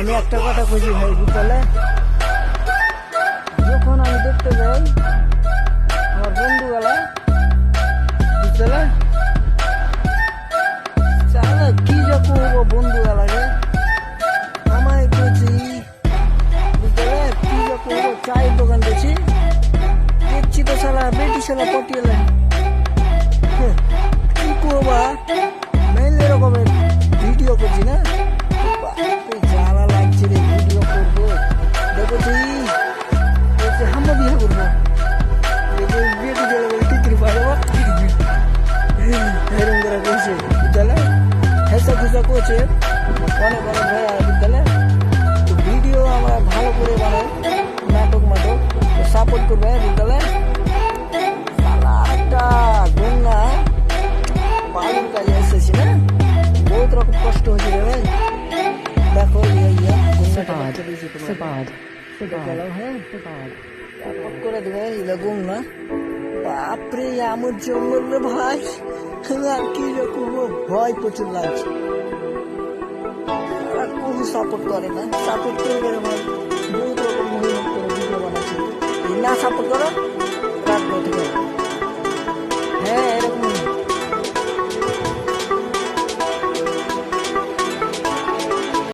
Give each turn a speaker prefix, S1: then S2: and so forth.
S1: আমি একটা কথা কইছি ভাই বুঝলে, যখন আমি দেখতে যাই আমার বন্ধুগুলা বুঝলে চালা কি যে করবো বন্ধুগুলাকে আমায় কইছি বুঝলে কি যে করবো, চায়ের দোকান গেছি দেখছি তো শালা বেটি শালা পটিয়ে কি করবা মেইল এরকমের ভিডিও করছি না, জ্বালা লাগছে রে ভিডিও করবো দেখছি আমরা বিয়ে করবো বেটি চলে গেলে টিকরি পারবো এরকম করে করছে বুঝলে, হেসা খুসা করছে অনেক অনেক ভাই বুঝলে। তো ভিডিও আমরা ভালো করে বানাই নাটক মাটক সাপোর্ট করবে বুঝলে। একটা গঙ্গা বালুর কাজে এসেছি না, বহুত রকম কষ্ট হয়েছে রে ভাই। দেখো করে দেবে গঙ্গা বাপরে আমার জঙ্গল রে ভাই, আর কি রকম ভয় প্রচুর লাগছে। কোনো সাপোর্ট করে না, সাপোর্ট করবে ভাই বহুত রকম মেহনত করে ভিডিও বানাচ্ছে, না সাপোর্ট করো রাখবো ঠিক আছে।